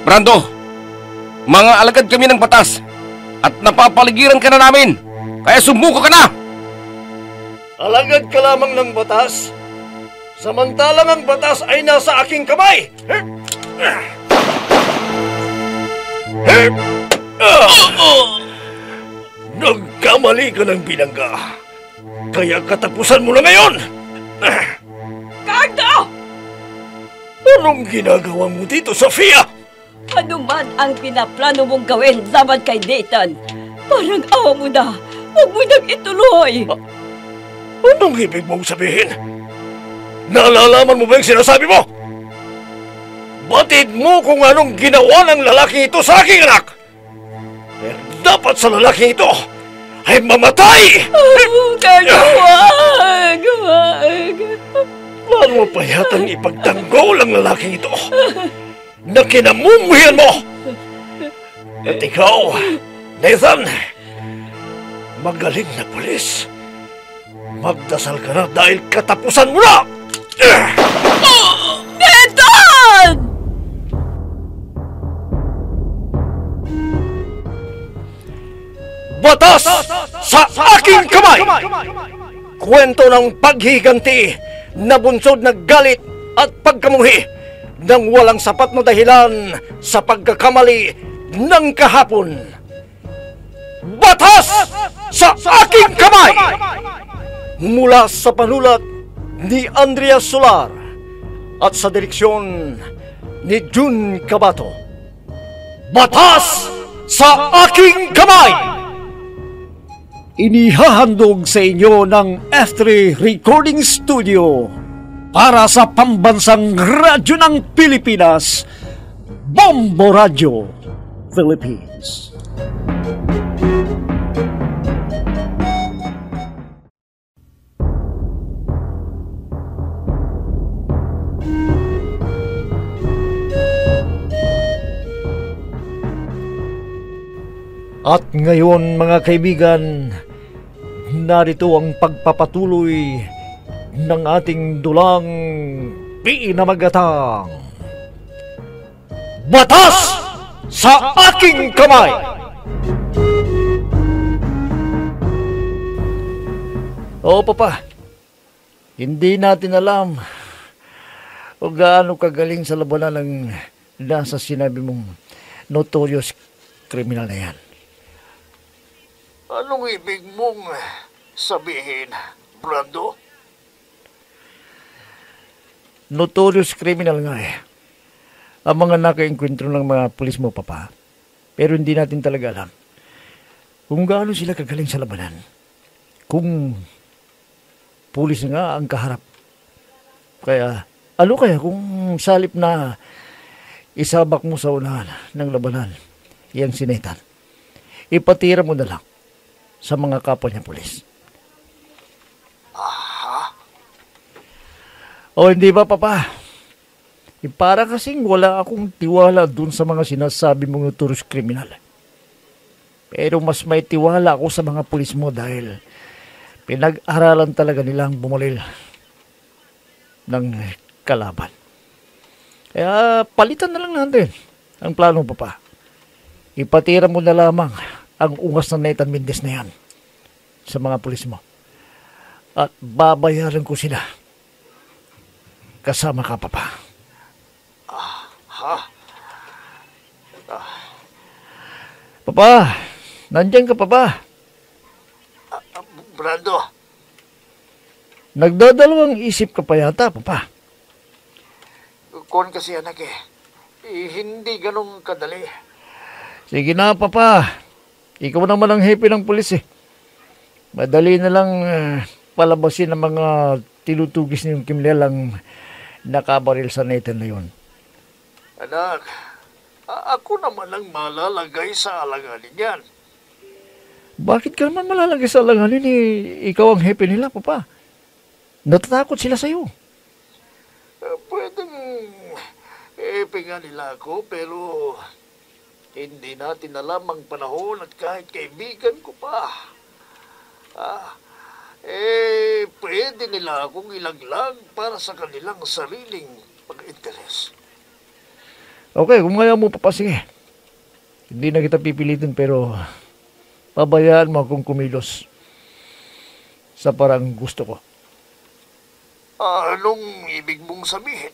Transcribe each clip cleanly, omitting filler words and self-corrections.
Brando, mga alagad kami ng batas at napapaligiran ka na namin. Kaya sumuko ka na! Alagad ka lamang ng batas, samantalang ang batas ay nasa aking kamay! Nagkamali ka ng binangga, kaya katapusan mo na ngayon! Cardo! Anong ginagawa mo dito, Sofia? Ano man ang pinaplano mong gawin laban kay Nathan, parang awa mo na. Huwag mo nang ituloy. Anong ibig mong sabihin? Nalalaman mo ba yung sinasabi mo? Batid mo kung anong ginawa ng lalaki ito sa aking anak. Eh, dapat sa lalaki ito ay mamatay! Cardo, wag! Plano mo pa yatang ipagtanggol ang lalaking ito na kinamumuhian mo! At ikaw, Nathan, magaling na pulis. Magdasal ka na dahil katapusan mo na! Nathan! Batas sa aking kamay! Kwento ng paghiganti na bunsod na galit at pagkamuhi nang walang sapat na dahilan sa pagkakamali ng kahapon. Batas sa aking kamay! Mula sa panulat ni Andrea Solar at sa direksyon ni Jun Cabato. Batas sa aking kamay! Inihahandog sa inyo ng F3 Recording Studio para sa pambansang radyo ng Pilipinas, Bombo Radio Philippines. At ngayon mga kaibigan, narito ang pagpapatuloy ng ating dulang pinamagatang Batas sa aking kamay! Oo, Papa. Hindi natin alam o gaano kagaling sa labanan ng nasa sinabi mong notorious criminal na yan. Anong ibig mong sabihin, Brando? Notorious criminal nga eh. Ang mga naka-enkwentro ng mga pulis mo, Papa. Pero hindi natin talaga alam kung gaano sila kagaling sa labanan. Kung pulis nga ang kaharap. Kaya, ano kaya kung salip na isabak mo sa unahan ng labanan, iyang si Nathan, ipatira mo na lang sa mga kapwa niya pulis. Aha? O hindi ba, Papa? Para kasing wala akong tiwala dun sa mga sinasabi mong notorious criminal. Pero mas may tiwala ako sa mga pulis mo dahil pinag-aralan talaga nilang bumalil ng kalaban. Kaya palitan na lang natin ang plano, Papa. Ipatira mo na lamang ang ungas ng Nathan Mendez na yan sa mga pulis mo. At babayaran ko sila. Kasama ka, Papa. Papa, nandiyan ka, Papa. Brando. Nagdadalawang isip ka pa yata, Papa. Kon kasi anak hindi ganun kadali. Sige na, Papa. Ikaw naman ang hepe ng pulis eh. Madali na lang palabasin ang mga tinutugis niyong kriminal ang nakabaril sa Nathan na yun. Anak, ako naman ang malalagay sa alanganin yan. Bakit ka naman malalagay sa alanganin ikaw ang hepe nila, Papa? Natatakot sila sa'yo. Pwedeng hepe nga nila ako, pero hindi natin alam ang panahon at kahit kaibigan ko pa. Pwede nila akong ilaglag para sa kanilang sariling pag-interes. Okay, kung ngayon mo pa, sige. Hindi na kita pipilitin pero pabayaan mo akong kumilos sa parang gusto ko. Anong ibig mong sabihin?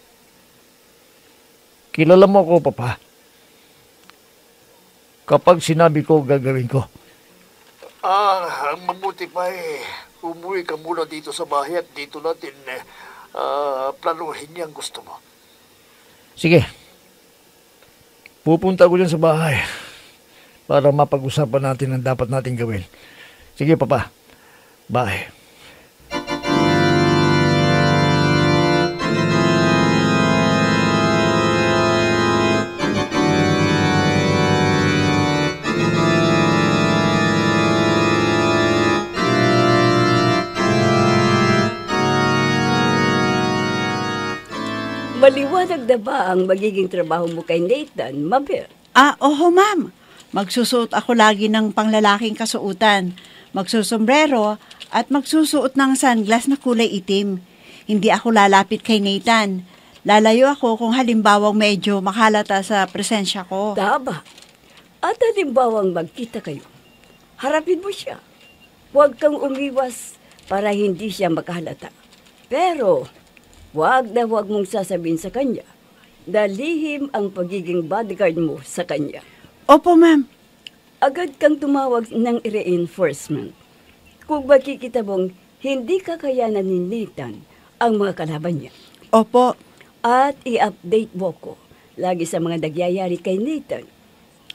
Kilala mo ako, Papa. Kapag sinabi ko, gagawin ko. Ang mabuti pa umuwi ka muna dito sa bahay at dito natin planuhin yung gusto mo. Sige. Pupunta ko dyan sa bahay para mapag-usapan natin ang dapat natin gawin. Sige, Papa. Bye. Maliwanag na ba ang magiging trabaho mo kay Nathan, Mabel? Oho ma'am. Magsusuot ako lagi ng panglalaking kasuotan. Magsusombrero at magsusuot ng sunglass na kulay itim. Hindi ako lalapit kay Nathan. Lalayo ako kung halimbawang medyo makalata sa presensya ko. Tama. At halimbawang magkita kayo, harapin mo siya. Huwag kang umiwas para hindi siya makahalata. Pero huwag na huwag mong sasabihin sa kanya na lihim ang pagiging bodyguard mo sa kanya. Opo, ma'am. Agad kang tumawag ng reinforcement. Kung makikita mong hindi kakayanan ni Nathan ang mga kalaban niya. Opo. At i-update mo ko lagi sa mga nagyayari kay Nathan.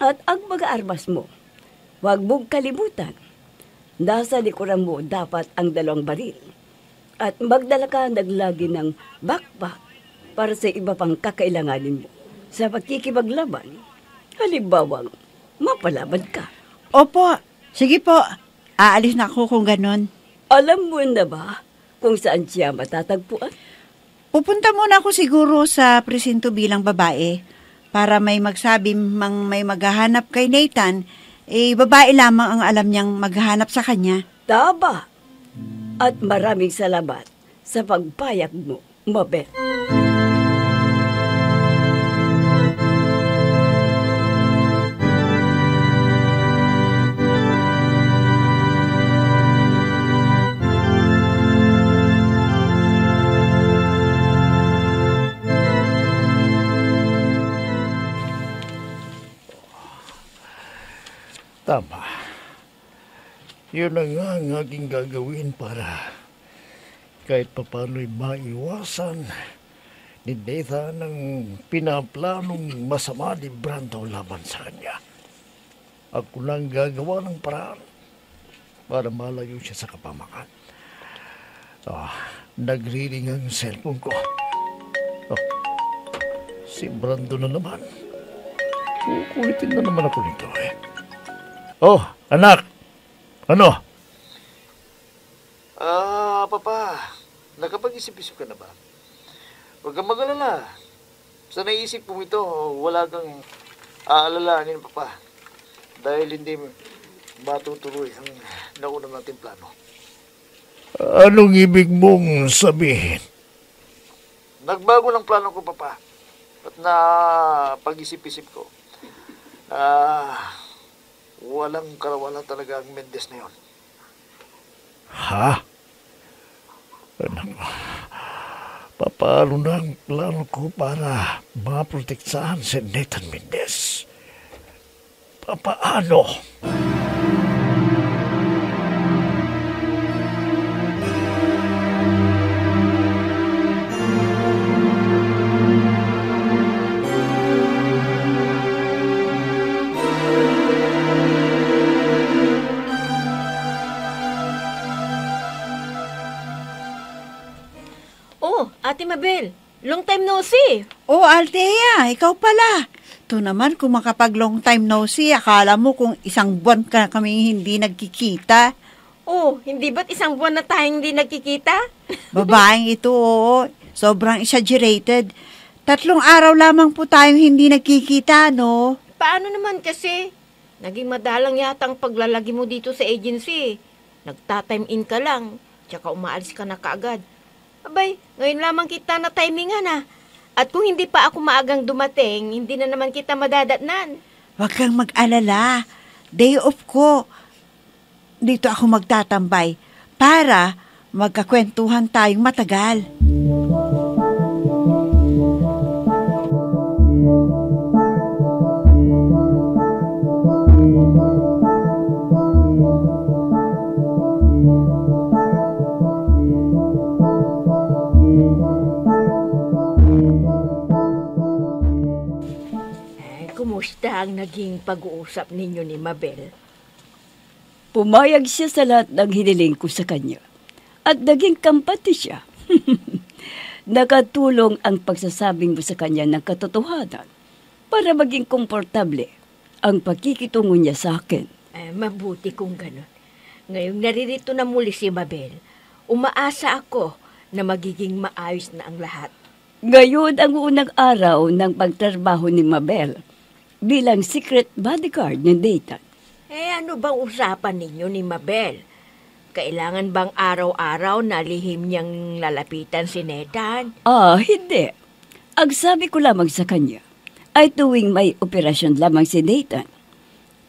At ang mga armas mo, huwag mong kalimutan. Nasa likuran mo dapat ang 2 baril. At magdala ka naglagi ng backpack para sa iba pang kakailanganin mo sa pagkikipaglaban. Halimbawang, mapalaban ka. Opo. Sige po. Aalis na ako kung ganun. Alam mo na ba kung saan siya matatagpuan? Pupunta muna ako siguro sa presinto bilang babae para may magsabi mang may maghahanap kay Nathan, babae lamang ang alam niyang maghahanap sa kanya. Tama. At maraming salamat sa pagpayag mo, Mabel. Tama. Yun na nga ang aking gagawin para kahit papano'y maiwasan ni Nathan ang pinaplanong masama ni Brando laban sa kanya. Ako lang gagawa ng paraan para malayo siya sa kapamakan. Nagriring ang cellphone ko. Si Brando na naman. Kukulitin na naman ako nito anak! Ano? Papa, nakapag-isip-isip ka na ba? Huwag kang mag-alala. Sa naisip mo ito, wala kang aalalahanin, Papa. Dahil hindi matutuloy ang naunang nating plano. Anong ibig mong sabihin? Nagbago ng plano ko, Papa. At na pag-isip-isip ko, walang karawalan talaga ang Mendez na yun. Ha? Paano na ang plano ko para maprotektahan si Nathan Mendez? Paano? Ate Mabel, long time no see. Oh, Althea, ikaw pala. Ito naman, kung makapag long time no see, akala mo kung 1 buwan ka kami hindi nagkikita. Oh, hindi ba't 1 buwan na tayong hindi nagkikita? Babaeng ito, oo. Sobrang exaggerated. 3 araw lamang po tayong hindi nagkikita, no? Paano naman kasi? Naging madalang yata ang paglalagi mo dito sa agency. Nagta-time in ka lang. tsaka umaalis ka na kaagad. Abay, ngayon lamang kita na timingan ah. At kung hindi pa ako maagang dumating, hindi na naman kita madadatnan. Huwag kang mag-alala. Day off ko. Dito ako magtatambay para magkakwentuhan tayong matagal. Kumusta ang naging pag-uusap ninyo ni Mabel? Pumayag siya sa lahat ng hiniling ko sa kanya. At naging kampante siya. Nakatulong ang pagsasabing mo sa kanya ng katotohanan para maging komportable ang pagkikitungo niya sa akin. Mabuti kung gano'n. Ngayong naririto na muli si Mabel, umaasa ako na magiging maayos na ang lahat. Ngayon ang unang araw ng pagtrabaho ni Mabel bilang secret bodyguard ni Nathan. Ano bang usapan ninyo ni Mabel? Kailangan bang araw-araw na lihim niyang lalapitan si Nathan? Hindi. Ang sabi ko lamang sa kanya ay tuwing may operasyon lamang si Nathan.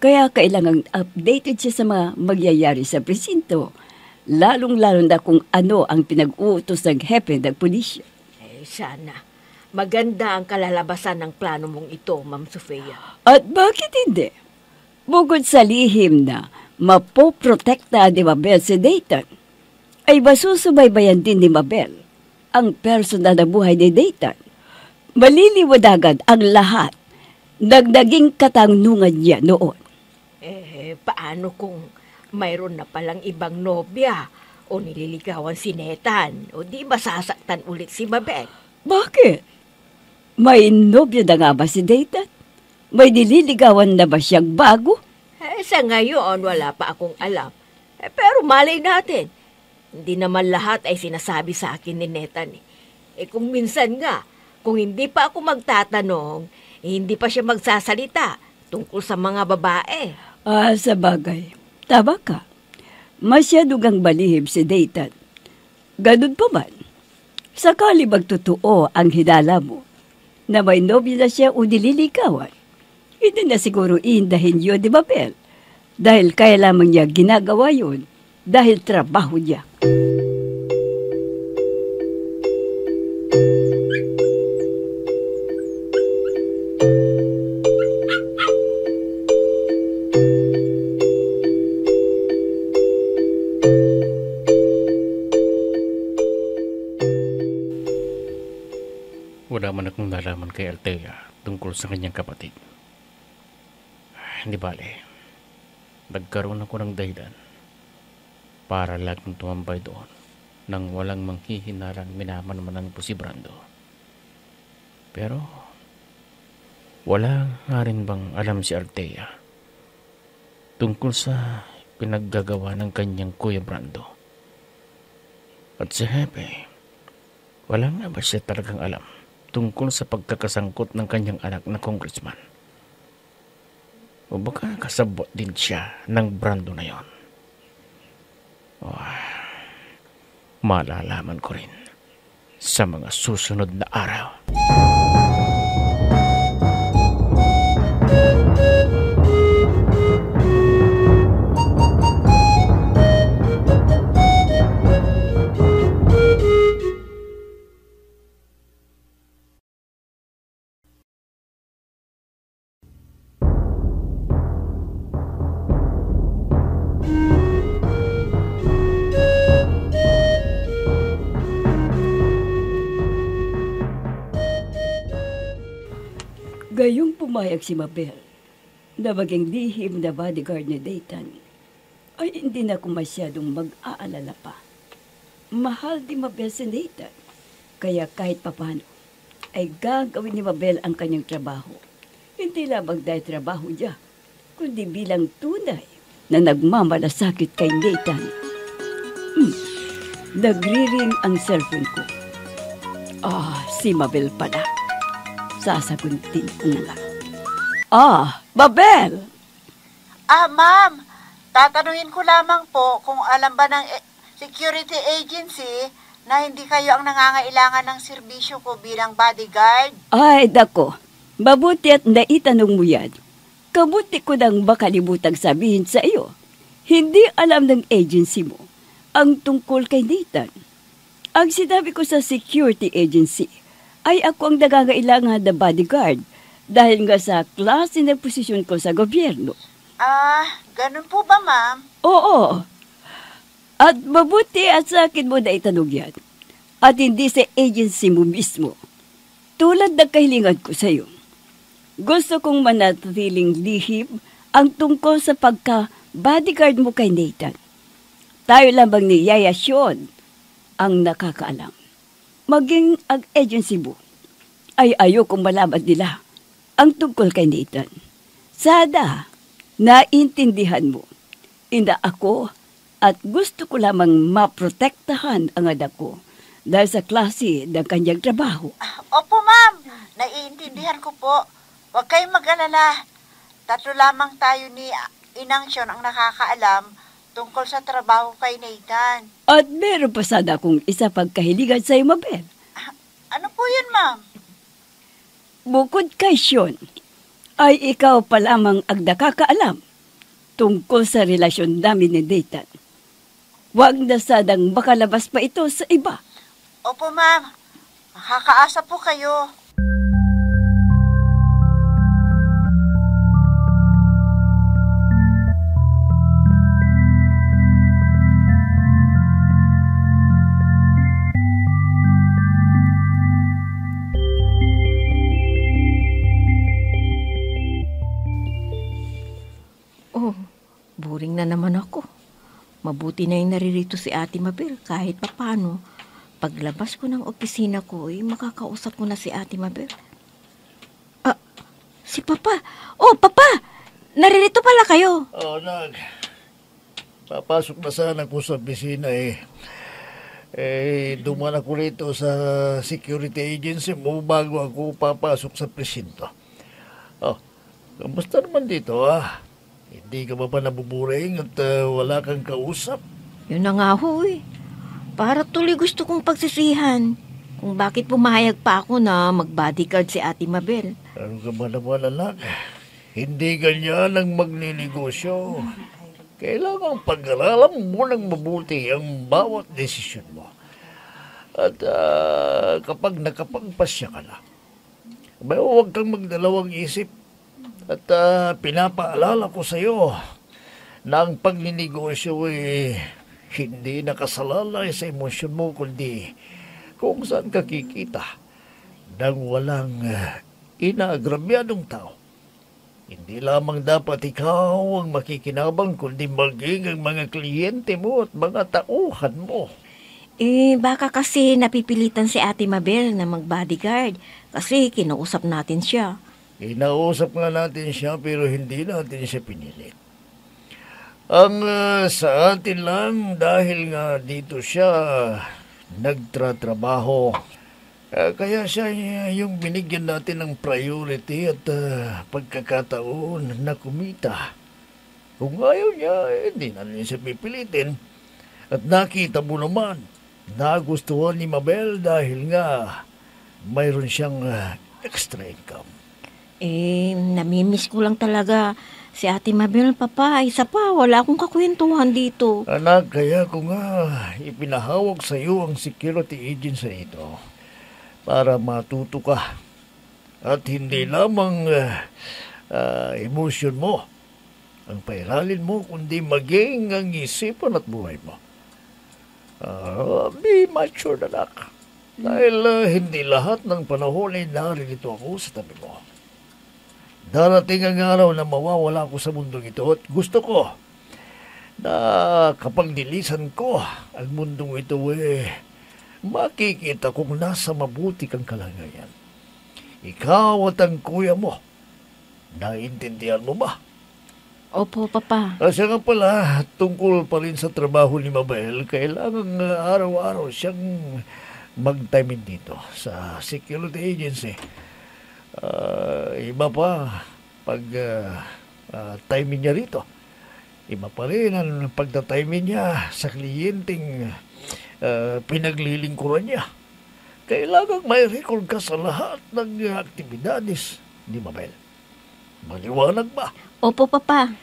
Kaya kailangang updated siya sa mga magyayari sa presinto, lalong-lalo na kung ano ang pinag-uutos ng hepe ng pulisya. Sana. Maganda ang kalalabasan ng plano mong ito, Ma'am Sofia. At bakit hindi? Bukod sa lihim na mapoprotekta ni Mabel si Nathan, ay masusubaybayan din ni Mabel ang personal na buhay ni Nathan. Maliliwanagan ang lahat ng naging katanungan niya noon. Paano kung mayroon na palang ibang nobya o nililigawan si Nathan o di ba sasaktan ulit si Mabel? Bakit? May nobyo na nga ba si Nathan? May nililigawan na ba siyang bago? Sa ngayon, wala pa akong alam. Pero malay natin. Hindi naman lahat ay sinasabi sa akin ni Nathan. Kung minsan nga, kung hindi pa ako magtatanong, hindi pa siya magsasalita tungkol sa mga babae. Sa bagay. Tama ka. Masyado gang balihib si Nathan. Ganun pa man. Sakali magtotoo ang hinala mo na may nobyo na siya o nililigawan, hindi na siguro iindahin yun ni Mabel dahil kaya lamang niya ginagawa yun dahil trabaho niya. Wala man akong nalaman kay Althea tungkol sa kanyang kapatid. Hindi bale. Nagkaroon ako ng dahilan para laging tumambay doon nang walang manghihinalang minamanmanan po si Brando. Pero wala nga rin bang alam si Althea tungkol sa pinaggagawa ng kanyang Kuya Brando. At si Hepe, wala nga ba siya talagang alam tungkol sa pagkakasangkot ng kanyang anak na congressman? O baka kasabot din siya ng Brando na yon? Malalaman ko rin sa mga susunod na araw. Gayong pumayag si Mabel na maging lihim na bodyguard ni Nathan, ay hindi na ako masyadong mag-aalala pa. Mahal ni Mabel si Nathan, kaya kahit papano ay gagawin ni Mabel ang kanyang trabaho. Hindi lamang dahil trabaho niya, kundi bilang tunay na nagmamalasakit kay Nathan. Nagriring ang cellphone ko. Si Mabel pala. Sasaguntin ko na lang. Mabel! Ma'am, tatanungin ko lamang po kung alam ba ng security agency na hindi kayo ang nangangailangan ng serbisyo ko bilang bodyguard? Ay, dako. Mabuti at naitanong mo yan. Kabuti ko nang makalimutan sabihin sa iyo. Hindi alam ng agency mo ang tungkol kay Nathan. Ang sinabi ko sa security agency ay ako ang nangangailangan na bodyguard dahil nga sa klase ng posisyon ko sa gobyerno. Ganun po ba, ma'am? Oo. At mabuti at sa akin mo na itanong yan. At hindi sa agency mo mismo. Tulad ng kahilingan ko sa iyo. Gusto kong manatiling lihim ang tungkol sa pagka-bodyguard mo kay Nathan. Tayo lamang ni Yaya Sean ang nakakaalam. Maging ang agency mo ay ayokong malaman nila ang tungkol kay Nathan. Sada, naintindihan mo. Ina ako at gusto ko lamang maprotektahan ang anak ko dahil sa klase ng kanyang trabaho. Opo, ma'am. Naiintindihan ko po. Huwag kayong mag-alala. 3 lamang tayo ni Inang Sean ang nakakaalam tungkol sa trabaho kay Nathan. At meron pa sana akong isa pagkahilingan sa iyo, Mabel. Ano po yun, ma'am? Bukod kay Sean, ay ikaw pa lamang ang nakakaalam tungkol sa relasyon namin ni Nathan. Huwag na sanang makalabas pa ito sa iba. Opo, ma'am. Makakaasa po kayo. Boring na naman ako. Mabuti na yung naririto si Ate Mabel kahit papano. Paglabas ko ng opisina ko, makakausap ko na si Ate Mabel. Si Papa. Oh, Papa! Naririto pala kayo. Nag. Papasok na sana ko sa opisina duman ako rito sa security agency mo bago ako papasok sa presinto. Kamusta naman dito, Hindi ka ba nabuburing at wala kang kausap? Yun na nga ho Para tuloy gusto kong pagsisihan kung bakit pumayag pa ako na mag-bodyguard si Ate Mabel. Ano ka ba naman, anak? Hindi ganyan ang magninegosyo. Kailangan pag-aralan mo ng mabuti ang bawat desisyon mo. At kapag nakapagpasya ka na, huwag kang magdalawang isip. At pinapaalala ko sa iyo na ang pagninegosyo hindi nakasalalay sa emosyon mo kundi kung saan ka kikita ng walang inaagrabyadong tao. Hindi lamang dapat ikaw ang makikinabang kundi maging ang mga kliyente mo at mga tauhan mo. Baka kasi napipilitan si Ate Mabel na mag-bodyguard kasi kinausap natin siya. Kinausap nga natin siya pero hindi natin siya pinilit. Ang sa atin lang dahil nga dito siya nagtratrabaho. Kaya siya yung binigyan natin ng priority at pagkakataon na kumita. Kung ayaw niya, hindi na rin siya pipilitin. At nakita mo naman, nagustuhan ni Mabel dahil nga mayroon siyang extra income. Namimiss ko lang talaga si Ate Mabel, Papa. Isa pa, wala akong kakwentuhan dito. Anak, kaya ko nga ipinahawag sa iyo ang security agency ito para matuto ka. At hindi lamang emotion mo ang pairalin mo, kundi maging ang isipan at buhay mo. Be mature, anak. Dahil hindi lahat ng panahon ay naririto ako sa tabi mo. Darating ang araw na mawawala ako sa mundong ito at gusto ko na kapag nilisan ko ang mundong ito makikita kong nasa mabuti kang kalagayan. Ikaw at ang kuya mo, naintindihan mo ba? Opo, Papa. Kasi nga pala, tungkol pa rin sa trabaho ni Mabel, kailangan araw-araw siyang mag-time in dito sa security agency. Iba pa pag timing niya rito. Iba pa rin ang pagtatime niya sa kliyenteng pinaglilingkuran niya. Kailangan may record ka sa lahat ng aktibidades, di ba, Bel? Maliwanag ba? Opo, Papa.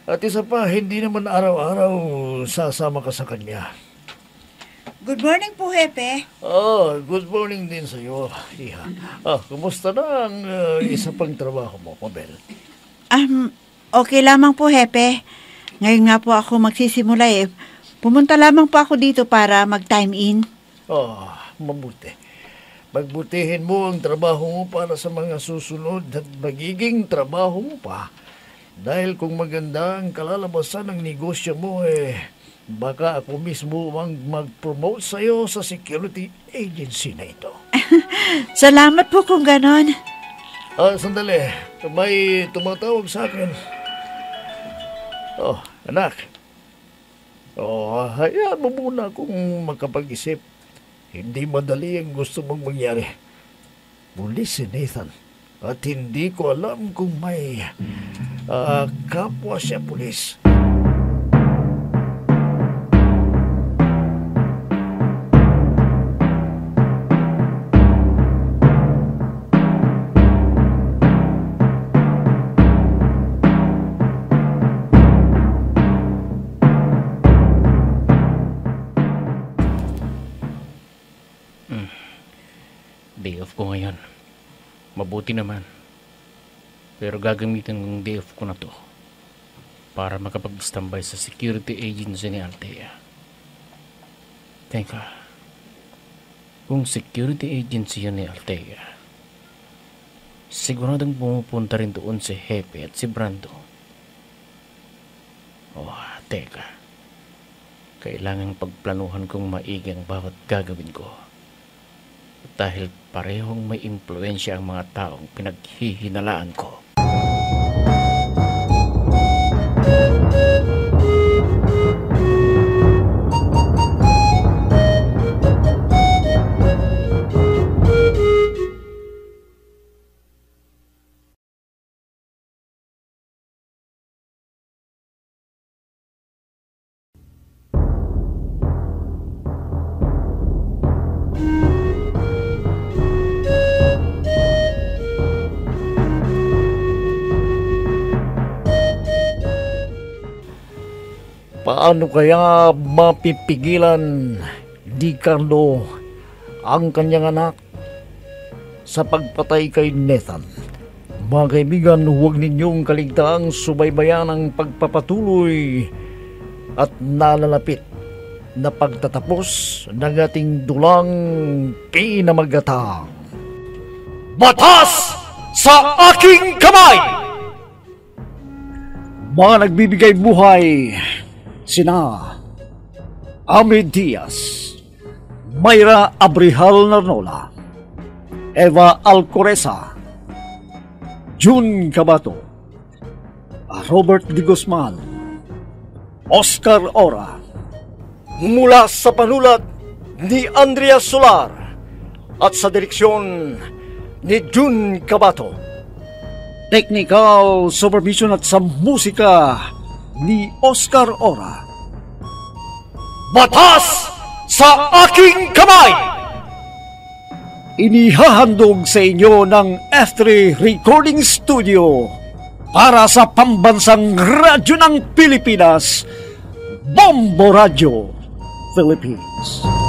At isa pa, hindi naman araw-araw sasama ka sa kanya. Good morning po, Hepe. Good morning din sa iyo, Iha. Kumusta na ang isa pang trabaho mo, Mabel? Okay lamang po, Hepe. Ngayon nga po ako magsisimula eh. Pumunta lamang po ako dito para mag-time in. Mabuti. Magbutihin mo ang trabaho mo para sa mga susunod at magiging trabaho mo pa. Dahil kung maganda ang kalalabasan ng negosyo mo, baka ako mismo ang mag-promote sa'yo sa security agency na ito. Salamat po kung ganon. Sandali. May tumatawag sa akin. Anak. Hayaan mo muna kung makapag-isip. Hindi madali ang gusto mong mangyari. Pulis si Nathan. At hindi ko alam kung may kapwa siya pulis. Day off ko ngayon. Mabuti naman. Pero gagamitin ng day off ko na to para makapag-standby sa security agency ni Althea. Teka, kung security agency yun ni Althea, siguradong pumupunta rin doon si Hepe at si Brando. Teka. Kailangang pagplanuhan kong maigi ang bawat gagawin ko. Dahil parehong may impluensya ang mga taong pinaghihinalaan ko. Paano kaya mapipigilan ni Carlo ang kanyang anak sa pagpatay kay Nathan? Mga kaibigan, huwag ninyong kaligtaang subaybayan ang pagpapatuloy at nalalapit na pagtatapos ng ating dulang pinamagatang Batas sa Aking Kamay! Mga nagbibigay buhay, sina Amid Diaz, Mayra Abrihal Narnola, Eva Alcoreza, June Cabato, Robert D. Guzman, Oscar Ora. Mula sa panulat ni Andrea Solar at sa direksyon ni June Cabato. Technical supervision at sa musika ni Oscar Ora. Batas sa Aking Kamay! Inihahandog sa inyo ng F3 Recording Studio para sa pambansang radyo ng Pilipinas, Bombo Radio Philippines.